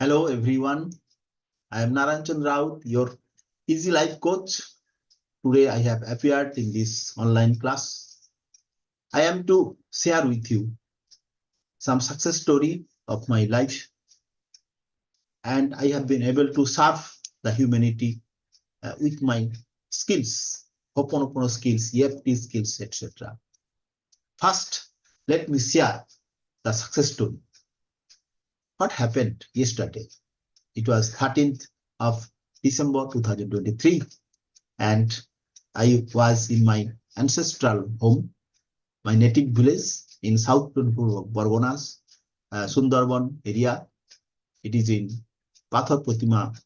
Hello everyone, I am Narayanchandra, Rauth, your Easy Life Coach. Today I have appeared in this online class. I am to share with you some success story of my life, and I have been able to serve the humanity with my skills, Ho'oponopono skills, EFT skills, etc. First, let me share the success story. What happened yesterday? It was 13th of December 2023, and I was in my ancestral home, my native village in South Borgonas, Sundarban area. It is in Pathar Pratima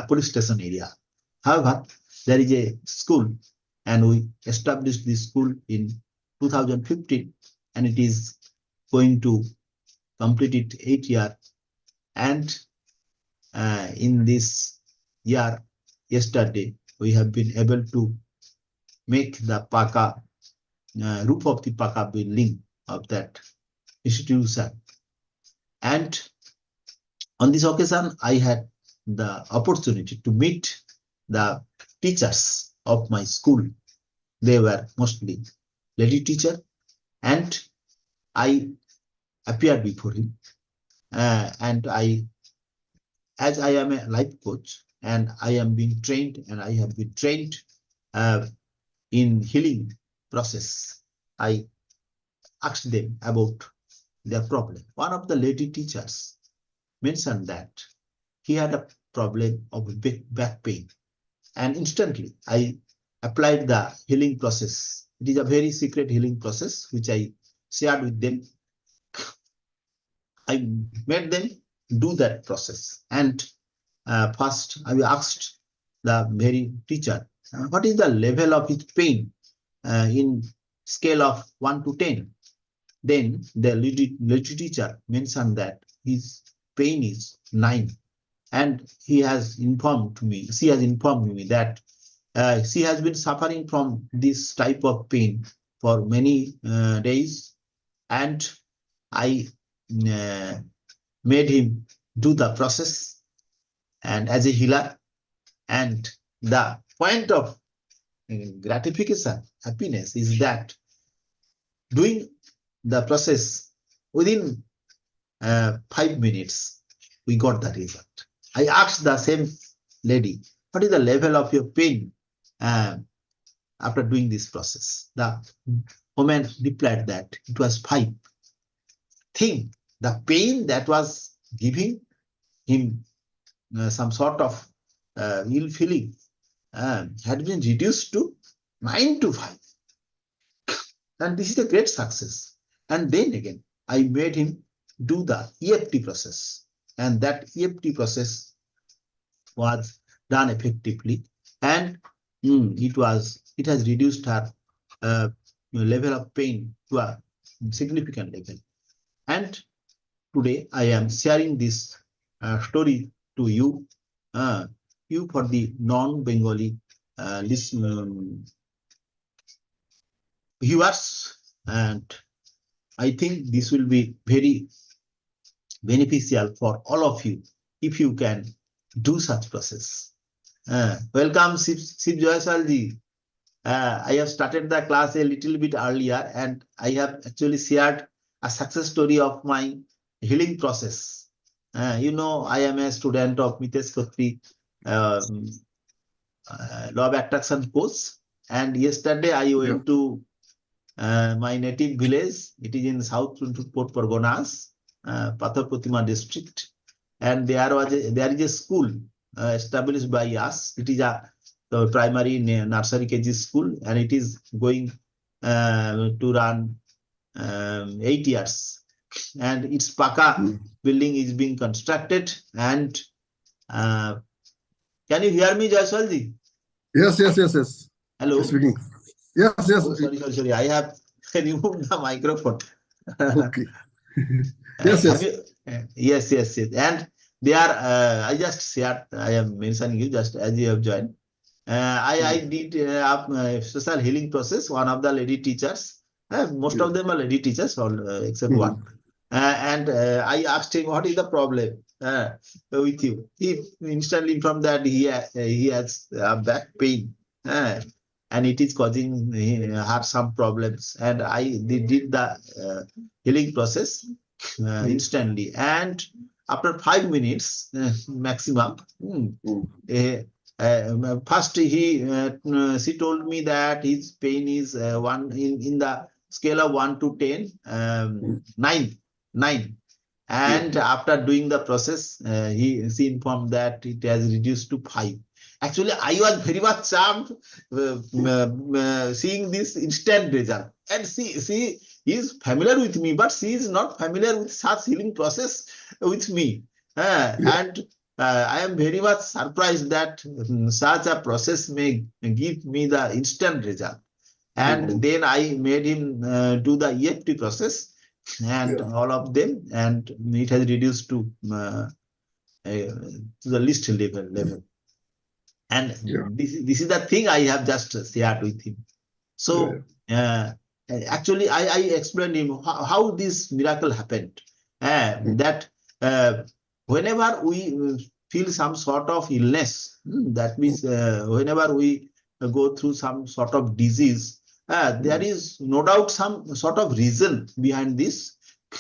police station area. However, there is a school, and we established this school in 2015, and it is going to complete it 8 years. And in this year, yesterday, we have been able to make the Paka roof of the Paka building of that institution. And on this occasion, I had the opportunity to meet the teachers of my school. They were mostly lady teacher, and I appeared before him. And as I am a life coach, and I am being trained, and I have been trained in healing process, I asked them about their problem. One of the lady teachers mentioned that he had a problem of back pain, and instantly I applied the healing process. It is a very secret healing process which I shared with them. I made them do that process, and first I asked the very teacher, what is the level of his pain in scale of 1 to 10? Then the lady teacher mentioned that his pain is 9, and she has informed me that she has been suffering from this type of pain for many days, and I made him do the process and as a healer. And the point of gratification, happiness, is that doing the process within 5 minutes, we got the result. I asked the same lady, what is the level of your pain after doing this process? The woman replied that it was 5. Think, the pain that was giving him some sort of ill feeling had been reduced to 9 to 5. And this is a great success. And then again, I made him do the EFT process, and that EFT process was done effectively, and it has reduced her level of pain to a significant level. And today I am sharing this story to you, you for the non-Bengali viewers, and I think this will be very beneficial for all of you if you can do such process. Welcome, Shiv Joysalji. I have started the class a little bit earlier, and I have actually shared a success story of my healing process. You know, I am a student of Mitesh Khatri law of attraction course, and yesterday I went to my native village. It is in South Port Pargonas, Pathar Pratima district, and there is a school established by us. It is a primary nursery KG school, and it is going to run 8 years. And its Paka building is being constructed. And can you hear me, Jaiswalji? Yes. Hello. Speaking. Yes. Oh, sorry. I have removed the microphone. Okay. Yes. Yes. And they are. I just shared. I am mentioning you just as you have joined. I did a social healing process. One of the lady teachers. Most of them are lady teachers, all except one. And I asked him, what is the problem? with you. He instantly informed that he has back pain, and it is causing her some problems. And I did the healing process instantly. And after 5 minutes maximum, first she told me that his pain is one in the scale of 1 to 10, 9. And after doing the process, she informed that it has reduced to 5. Actually, I was very much charmed seeing this instant result. And she is familiar with me, but she is not familiar with such healing process with me. And I am very much surprised that such a process may give me the instant result. And then I made him do the EFT process and all of them, and it has reduced to the least level. And this is the thing I have just shared with him. So actually, I explained him how this miracle happened. That whenever we feel some sort of illness, that means whenever we go through some sort of disease, there is no doubt some sort of reason behind this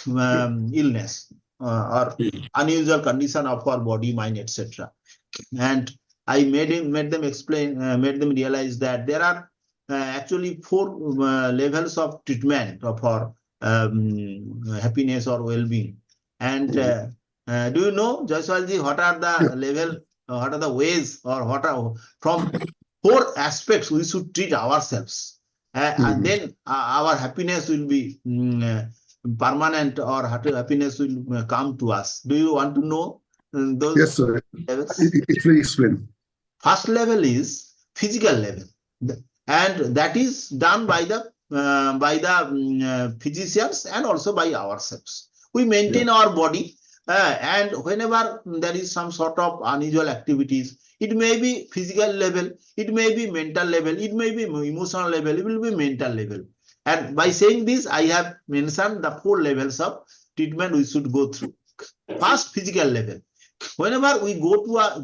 illness or unusual condition of our body, mind, etc. And I made them explain, made them realize that there are actually 4 levels of treatment for happiness or well-being. And do you know, Jaiswalji, what are the level, what are the ways, or what are from 4 aspects we should treat ourselves, and then our happiness will be permanent, or happiness will come to us. Do you want to know those? Yes, sir. Levels? Please explain. First level is physical level, and that is done by the physicians and also by ourselves. We maintain our body, and whenever there is some sort of unusual activities, it may be physical level, it may be mental level, it may be emotional level, it will be mental level. And by saying this, I have mentioned the 4 levels of treatment we should go through. First, physical level. Whenever we go to a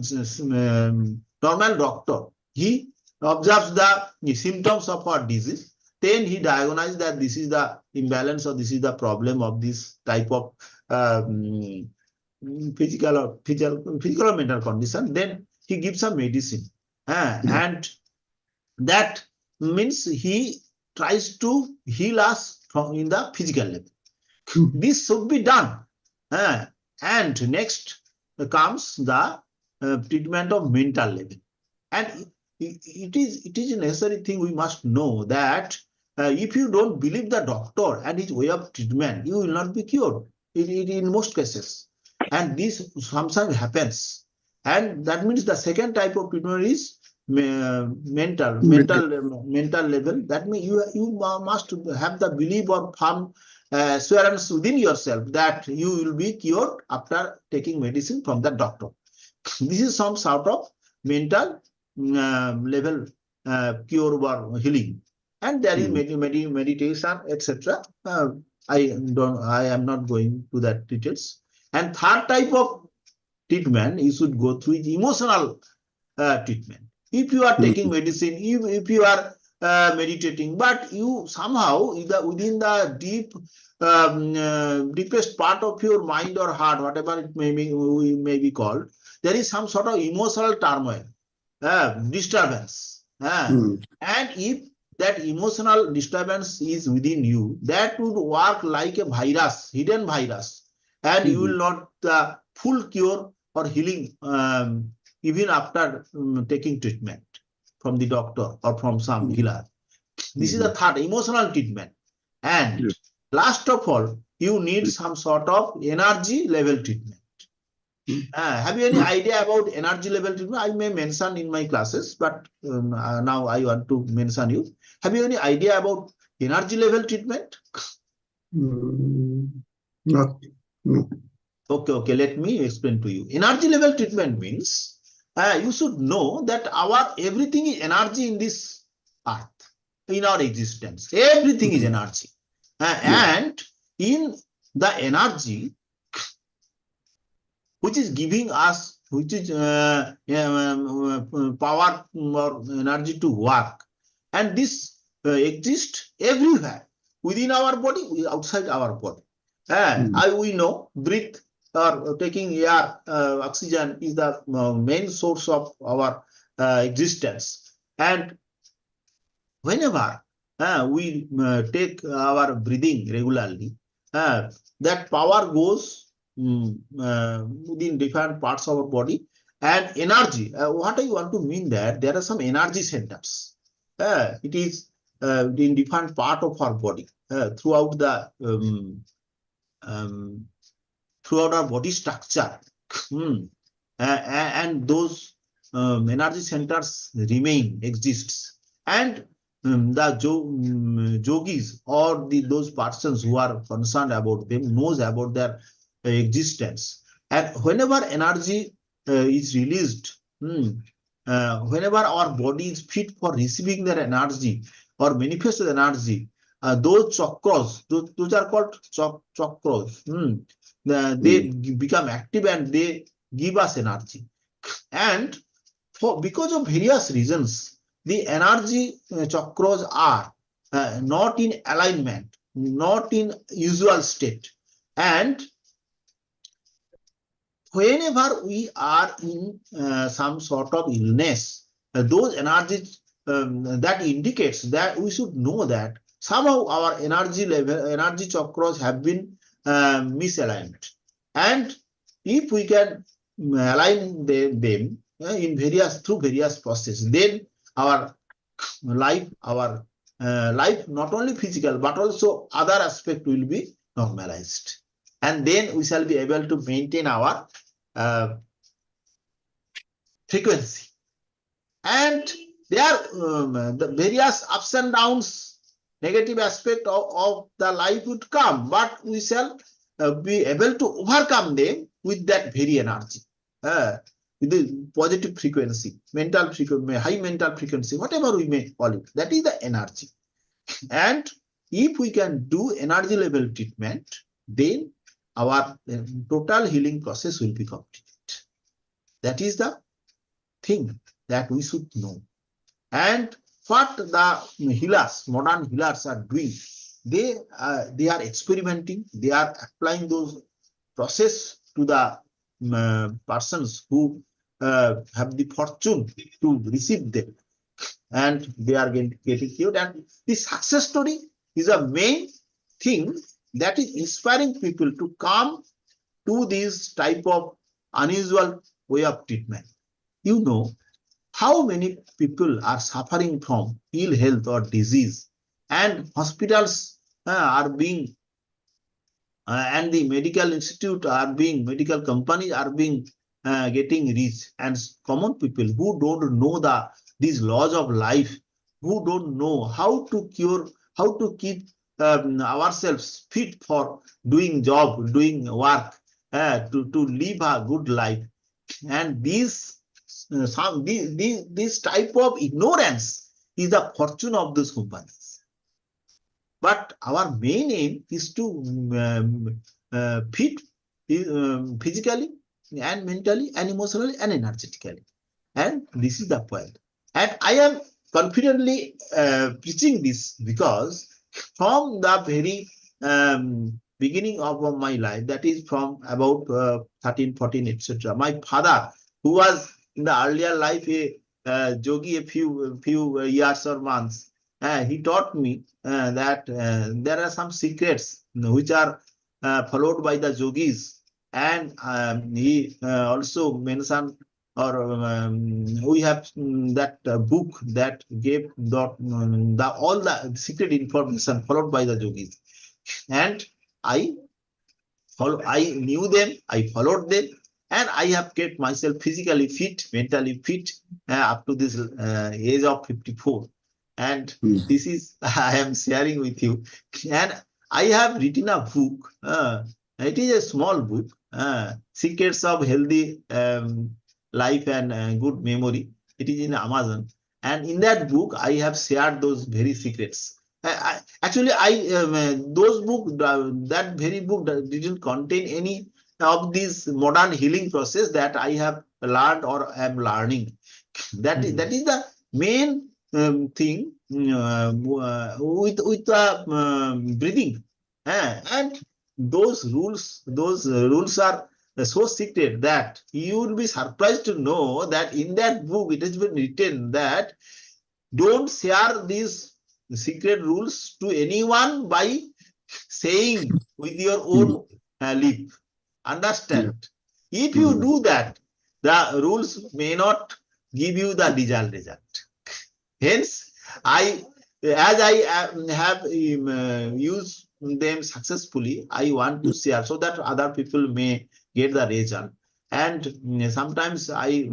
normal doctor, he observes the symptoms of our disease. Then he diagnoses that this is the imbalance, or this is the problem of this type of physical or mental condition. Then he gives a medicine, and that means he tries to heal us from in the physical level. This should be done, and next comes the treatment of mental level. And it is a necessary thing we must know that if you don't believe the doctor and his way of treatment, you will not be cured in most cases. And this sometimes happens. And that means the second type of treatment is mental level. That means you must have the belief or firm assurance within yourself that you will be cured after taking medicine from the doctor. This is some sort of mental level cure or healing. And there is meditation, etc. I am not going to that details. And third type of treatment you should go through is emotional treatment. If you are taking medicine, if you are meditating, but you somehow within the deepest part of your mind or heart, whatever it may be called, there is some sort of emotional turmoil, disturbance. And if that emotional disturbance is within you, that would work like a virus, hidden virus, and you will not full cure or healing even after taking treatment from the doctor or from some healer. This is the third, emotional treatment. And last of all, you need some sort of energy level treatment. Have you any idea about energy level treatment? I may mention in my classes, but now I want to mention you. Have you any idea about energy level treatment? Not. No. Okay, let me explain to you. Energy level treatment means you should know that everything is energy in this earth, in our existence. Everything is energy. And in the energy, which is giving us, which is power or energy to work. And this exists everywhere, within our body, outside our body. We know breathe or taking air, oxygen is the main source of our existence. And whenever we take our breathing regularly, that power goes within different parts of our body. And energy, what I want to mean that there are some energy centers. It is in different part of our body, throughout the um, throughout our body structure. And those energy centers remain, exists. And the yogis or those persons who are concerned about them knows about their existence. And whenever energy is released, whenever our body is fit for receiving their energy or manifested energy, those chakras, those are called chakras. They become active and they give us energy. And because of various reasons, the energy chakras are not in alignment, not in usual state. And whenever we are in some sort of illness, those energies, that indicates that we should know that somehow our energy level, energy chakras have been misaligned. And if we can align them through various processes, then our life, not only physical but also other aspect will be normalized, and then we shall be able to maintain our frequency. And there are the various ups and downs, negative aspect of the life would come, but we shall be able to overcome them with that very energy, with the positive frequency, mental frequency, high mental frequency, whatever we may call it, that is the energy. And if we can do energy level treatment, then our total healing process will be completed. That is the thing that we should know. And what the healers, modern healers are doing, they are experimenting, they are applying those process to the persons who have the fortune to receive them, and they are getting cured. And the success story is a main thing that is inspiring people to come to this type of unusual way of treatment. You know how many people are suffering from ill health or disease, and hospitals are being and the medical institute are being, medical companies are being getting rich, and common people who don't know these laws of life, who don't know how to cure, how to keep ourselves fit for doing job, doing work, to live a good life. And this type of ignorance is the fortune of those companies. But our main aim is to fit physically and mentally and emotionally and energetically. And this is the point. And I am confidently preaching this because from the very beginning of my life, that is from about 13, 14, etc., my father, who was in the earlier life a yogi a few years or months, he taught me that there are some secrets which are followed by the yogis. And he also mentioned, or we have that book that gave all the secret information followed by the yogis. And I knew them, I followed them, and I have kept myself physically fit, mentally fit up to this age of 54. And this is I am sharing with you. And I have written a book. It is a small book, Secrets of Healthy Life and Good Memory. It is in Amazon. And in that book, I have shared those very secrets. Actually, those book, that very book didn't contain any of this modern healing process that I have learned or am learning. That is the main thing with breathing. And those rules are so secret that you will be surprised to know that in that book it has been written that don't share these secret rules to anyone by saying with your own lip. Yeah. Understand? If you do that, the rules may not give you the desired result. Hence, as I have used them successfully, I want to share so that other people may get the result. And sometimes I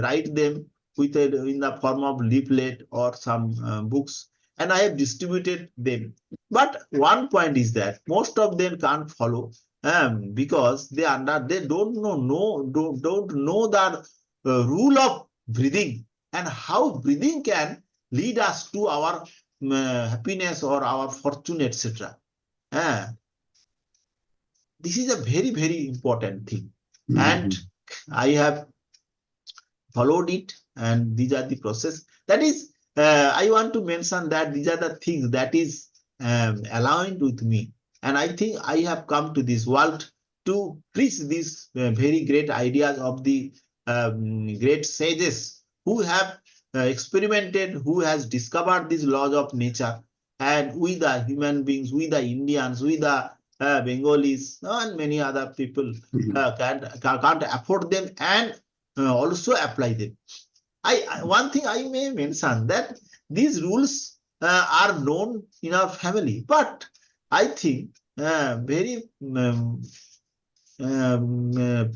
write them in the form of leaflet or some books, and I have distributed them. But one point is that most of them can't follow because they don't know the rule of breathing and how breathing can lead us to our happiness or our fortune, etc. This is a very, very important thing. And I have followed it, and these are the process. That is, I want to mention that these are the things that is aligned with me. And I think I have come to this world to preach these very great ideas of the great sages who have experimented, who has discovered these laws of nature. And we the human beings, we the Indians, we the Bengalis, and many other people can't afford them and also apply them. One thing I may mention that these rules are known in our family, but I think very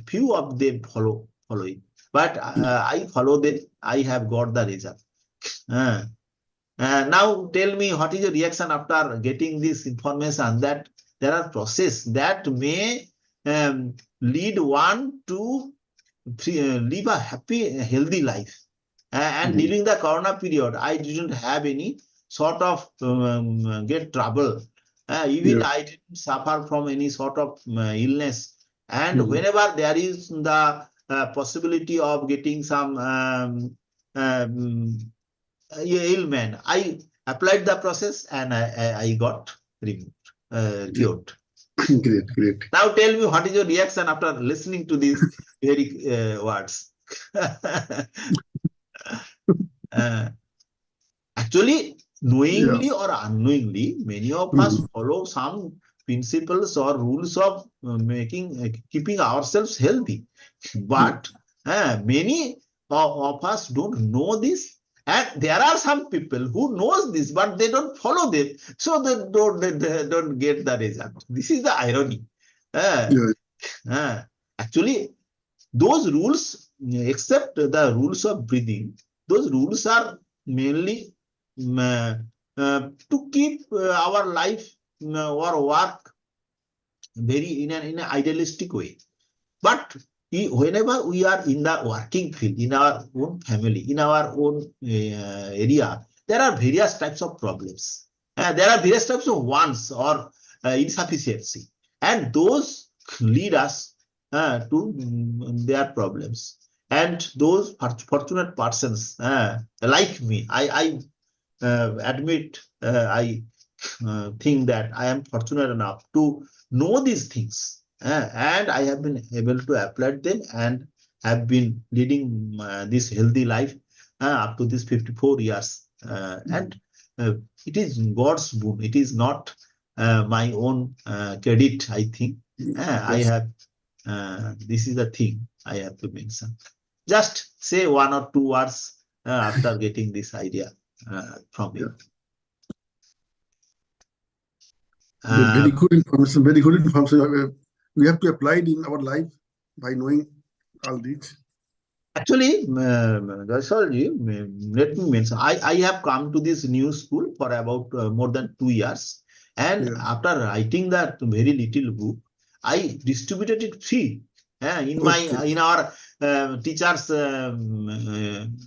few of them follow it. But I follow them. I have got the result. Now tell me, what is your reaction after getting this information that there are processes that may lead one to live a happy, healthy life. And during the Corona period, I didn't have any sort of get trouble. Even I didn't suffer from any sort of illness. And whenever there is the possibility of getting some ailment, I applied the process and I got removed, cured. Great. Now tell me, what is your reaction after listening to these very words? Actually, knowingly or unknowingly, many of us follow some principles or rules of keeping ourselves healthy. But many of us don't know this. And there are some people who knows this, but they don't follow them. So they don't get the result. This is the irony. Actually, those rules, except the rules of breathing, those rules are mainly to keep our life or work very in an idealistic way. But whenever we are in the working field, in our own family, in our own area, there are various types of problems. There are various types of wants or insufficiency. And those lead us to their problems. And those fortunate persons like me, I admit, I think that I am fortunate enough to know these things. And I have been able to apply them and have been leading this healthy life up to this 54 years. And it is God's boon. It is not my own credit, I think. I have, this is the thing I have to mention. Just say one or two words after getting this idea from you. Very good information. Very good information. We have to apply it in our life by knowing all these. Actually, Joysolji, let me mention, I have come to this new school for about more than 2 years. And after writing that very little book, I distributed it free in our teachers'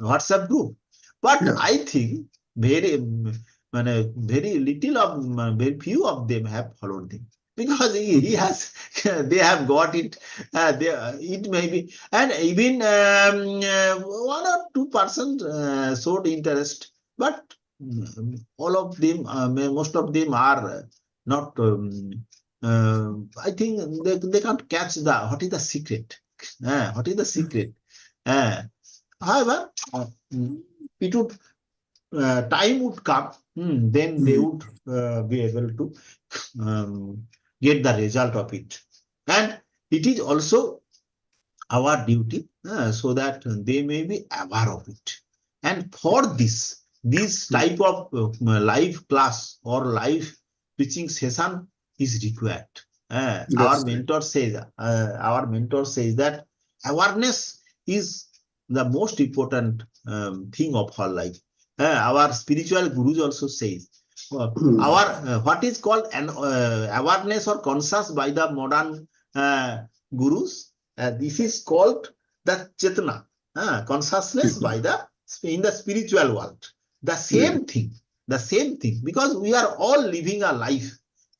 WhatsApp group. But I think very little of, very few of them have followed them. because he has, they have got it. It may be, and even 1 or 2% showed interest, but all of them, most of them are not. I think they can't catch what is the secret. What is the secret? However, it would time would come, then they would be able to get the result of it. And it is also our duty so that they may be aware of it. And for this type of live class or live teaching session is required. Our That's right. mentor says, that awareness is the most important thing of our life. Our spiritual gurus also says our what is called an awareness or conscious by the modern gurus. This is called the chetana, consciousness by the in the spiritual world. The same thing, because we are all living a life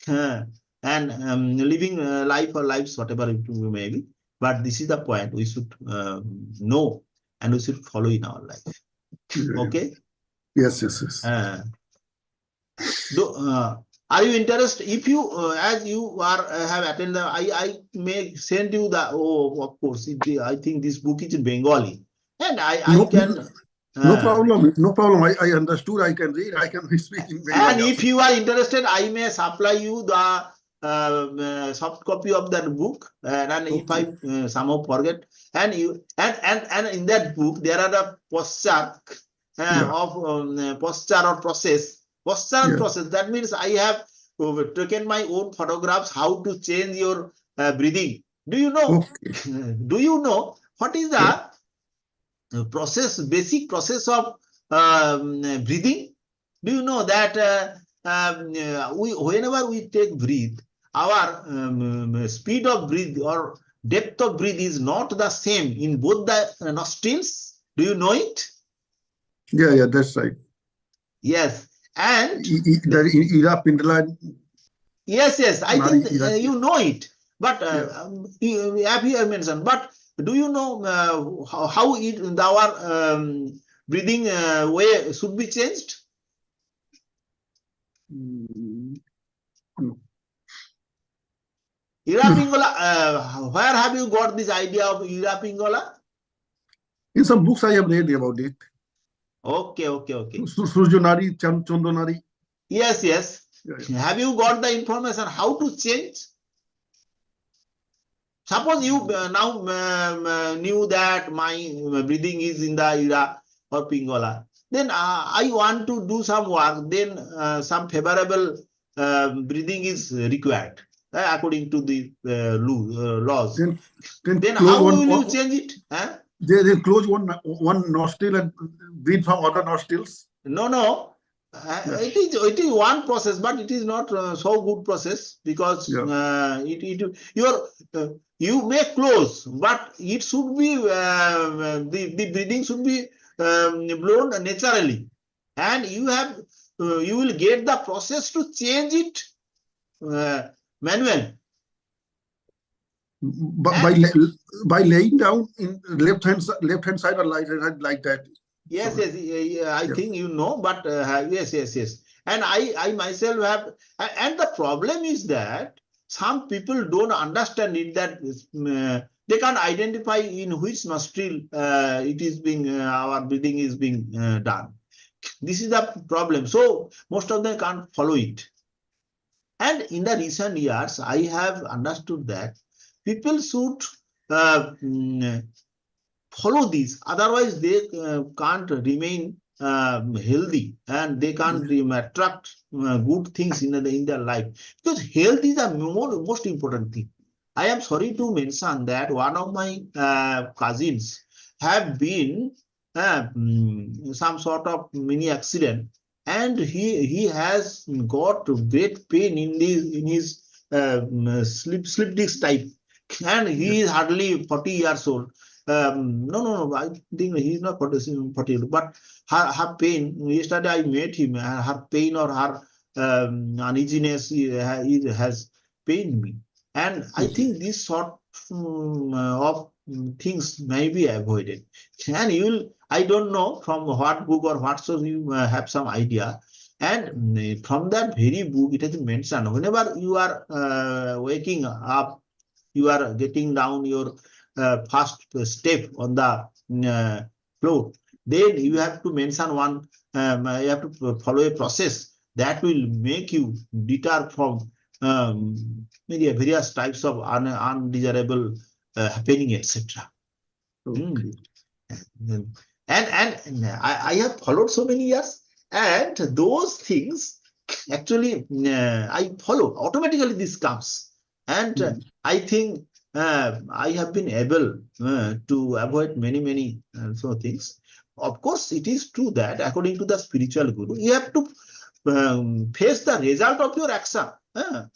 and living life or lives, whatever it may be. But this is the point we should know and we should follow in our life. Okay. Yes, yes, yes. Are you interested? If you, as you are have attended, I may send you the. Oh, of course. I think this book is in Bengali, and I No, can. no problem. No problem. I understood. I can read. I can speak in And Bengali if also. you are interested, I may supply you the soft copy of that book. And if Okay. I somehow forget, and you and in that book there are the posture Yeah. of posture or process. Posture and Yeah. process. That means I have taken my own photographs how to change your breathing. Do you know? Okay. Do you know what is Yeah. the basic process of breathing? Do you know that whenever we take breathe, our speed of breathe or depth of breathe is not the same in both the nostrils? Do you know it? Yeah. Yeah. That's right. Yes. And That Ira Pindala yes, I Nari think Ira. you know it. But Yeah. have you mentioned? But do you know how our breathing way should be changed? Mm, no. Ira Pingola, where have you got this idea of Ira Pingola? In some books I have read about it. Okay. Surjonari, Chondonari. Yes. Yeah. Have you got the information how to change? Suppose you now knew that my breathing is in the Ira or Pingola. Then I want to do some work. Then some favorable breathing is required according to the laws. Then Then close how one. will you change it? They close one nostril and breathe from other nostrils. No. Yeah. It is one process, but it is not so good process because Yeah. you may close, but it should be the breathing should be blown naturally, and you will get the process to change it manual. By And by laying down in left hand side or right hand side like that. yes, So I yeah. think you know, but yes. And I myself have, and the problem is that some people don't understand it, that they can't identify in which nostril it is being, our breathing is being done. This is the problem. So most of them can't follow it. And in the recent years, I have understood that people should follow these, otherwise they can't remain healthy, and they can't attract good things in their life, because health is the most important thing. I am sorry to mention that one of my cousins have been some sort of mini accident, and he has got great pain in his slip disc type, and he is hardly 40 years old. No. I think he's not 40, but her pain. Yesterday I met him. Her pain or her uneasiness has pain me. And I think this sort of things may be avoided. And you will, I don't know from what book or what source you have some idea. And from that very book, it has been mentioned whenever you are waking up, you are getting down your first step on the floor, then you have to mention one, you have to follow a process that will make you deter from maybe various types of undesirable happening, etc. Okay. And I have followed so many years, and those things actually I follow automatically. This comes, and I think I have been able to avoid many so things. Of course, it is true that according to the spiritual guru, you have to face the result of your action. But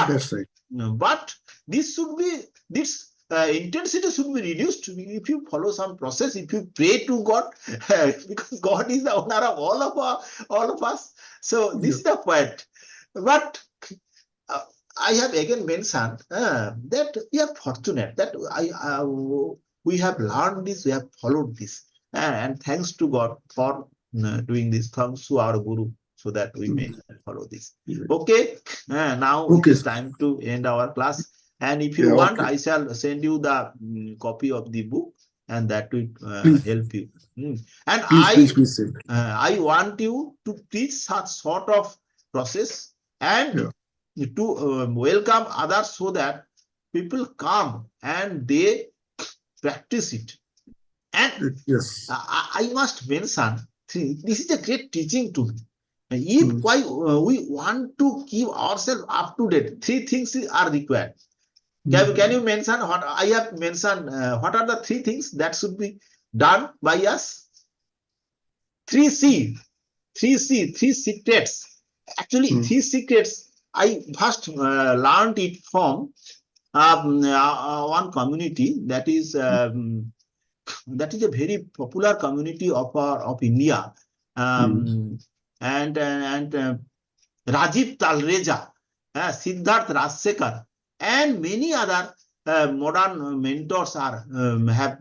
That's right. but this should be this intensity should be reduced if you follow some process, if you pray to God, because God is the owner of all of us. So this is the point. But I have again mentioned that we are fortunate that we have learned this, we have followed this, and thanks to God for doing this. Thanks to our Guru, so that we may follow this. Okay, now it is time to end our class. And if you want, I shall send you the copy of the book, and that will help you. And please. I want you to teach such sort of process and to welcome others, so that people come and they practice it. And yes, I must mention, this is a great teaching to me. If we want to keep ourselves up to date, three things are required. Can you mention what I have mentioned? What are the three things that should be done by us? 3C, three secrets. Actually, three secrets. I first learned it from one community that is a very popular community of India, and Rajiv Talreja, Siddharth Rajsekar, and many other modern mentors are have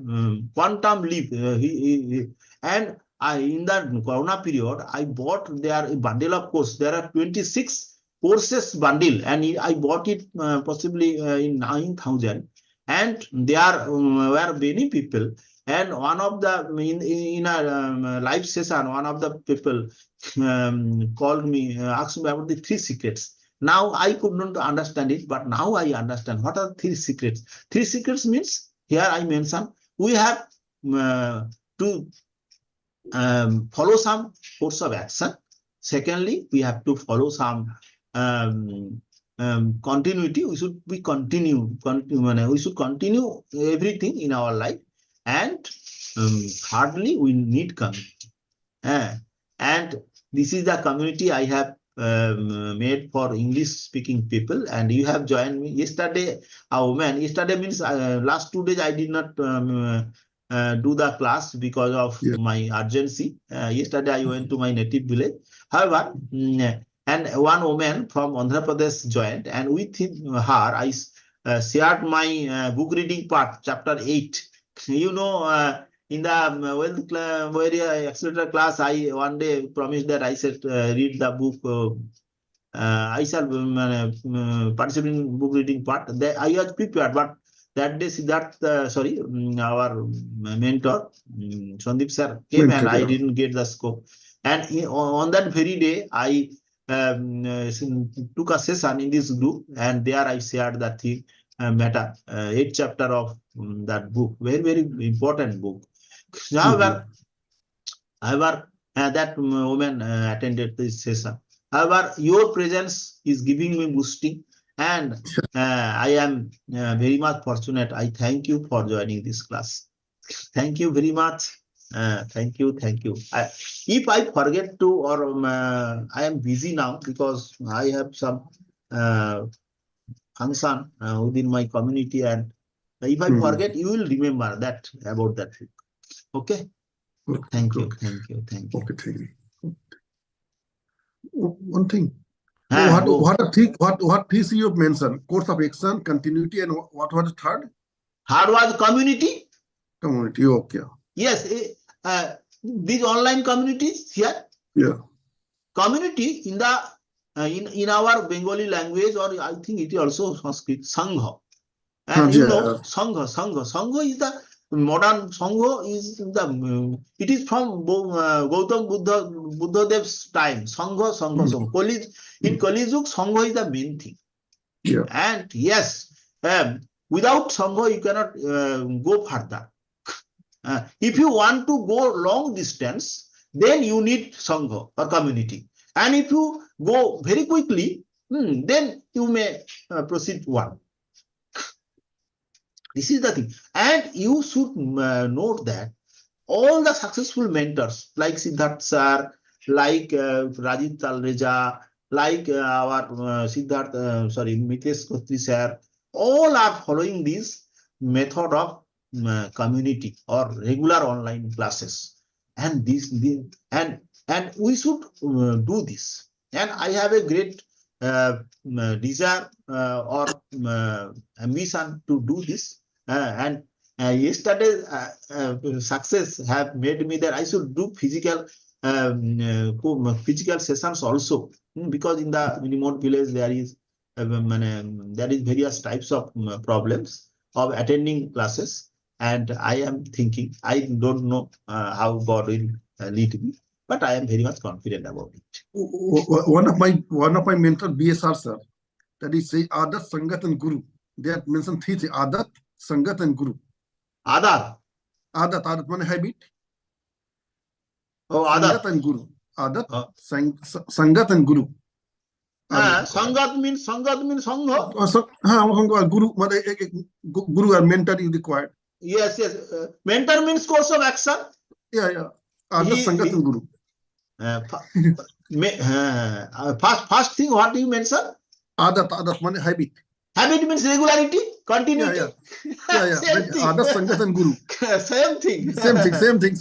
quantum leap. And in the Corona period, I bought there a bundle of courses. There are 26 courses bundle, and I bought it possibly in 9,000. And there were many people. And one of the in a live session, one of the people called me, asked me about the three secrets. Now I could not understand it, but now I understand what are three secrets. Three secrets means, here I mention, we have to follow some course of action. Secondly, we have to follow some continuity. We should be we should continue everything in our life. And thirdly, we need community. And this is the community I have made for English speaking people, and you have joined me yesterday. Yesterday means last 2 days I did not do the class because of my urgency. Yesterday I went to my native village. However, and one woman from Andhra Pradesh joined, and with her I shared my book reading part, chapter 8. In the wealth accelerator class, I one day promised that I said read the book. I shall participate in book reading part. I was prepared, but that day Siddharth, our mentor, Sandeep sir came, and I didn't get the scope. And on that very day, I took a session in this group, and there I shared that thing, matter, 8th chapter of that book, very important book. However, that woman attended this session. However, your presence is giving me boosting, and I am very much fortunate. I thank you for joining this class. Thank you very much. Thank you. If I forget to, or I am busy now because I have some function within my community, and if I forget, you will remember that about that. Okay. Thank you. Okay, thank you. One thing. What things you have mentioned? Course of action, continuity, and what was the third? Third was community. Community. Okay. Yes, these online communities here. Yeah. Community in the in our Bengali language, or I think it is also Sanskrit, Sangha. And you know, Sangha is the modern Sangha is the it is from Gautam Buddha-Dev's time. Sangha. In Kali Yuga, Sangha is the main thing. Yeah. And yes, without Sangha you cannot go further. If you want to go long distance, then you need Sangha or community. And if you go very quickly, then you may proceed one. This is the thing. And you should note that all the successful mentors like Siddharth sir, like Rajiv Talreja, like our Mitesh Khatri sir, all are following this method of community or regular online classes. And we should do this. And I have a great desire or ambition to do this. And yesterday success have made me that I should do physical sessions also, because in the remote village there is various types of problems of attending classes, and I am thinking, I don't know how God will lead me, but I am very much confident about it. One of my mentors, BSR sir, that is say Adat, Sangat and Guru. They have mentioned three things: Adat, Sangat and Guru. Adat means habit. Oh, Sangat and Guru. Adat, Sangat and Guru. Sangat means Sangha. Guru or mentor is required. Yes. Mentor means course of action. Yeah. Adat, Sangat and Guru. First thing, what do you mention? Adat means habit. Habit means regularity, continuity. Yeah. Adat, Sangat and Guru. Same thing. Same thing.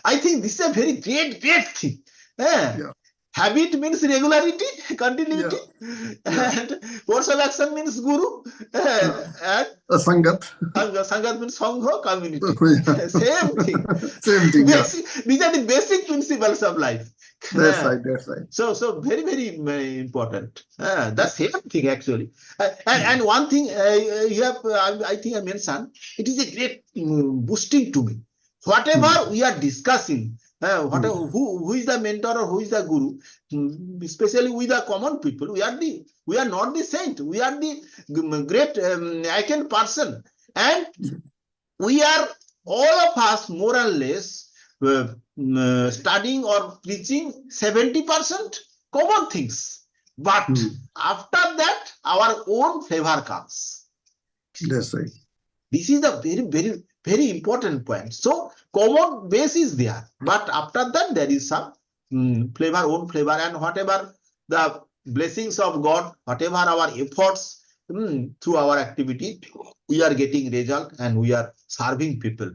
I think this is a very great thing. Yeah. Habit means regularity, continuity, and course of action means Guru, and Sangat means Sangha, community. Same thing. These are the basic principles of life. That's right. So very important. The same thing actually. And one thing you have, I think I mentioned, it is a great boosting to me. Whatever we are discussing, who is the mentor or who is the guru, especially with the common people, we are not the saint, we are the great icon person, and we are all of us more or less studying or preaching 70% common things, but after that our own flavor comes. That's right. This is the very important point. So common base is there, but after that there is some own flavor, and whatever the blessings of God, whatever our efforts through our activity, we are getting result and we are serving people.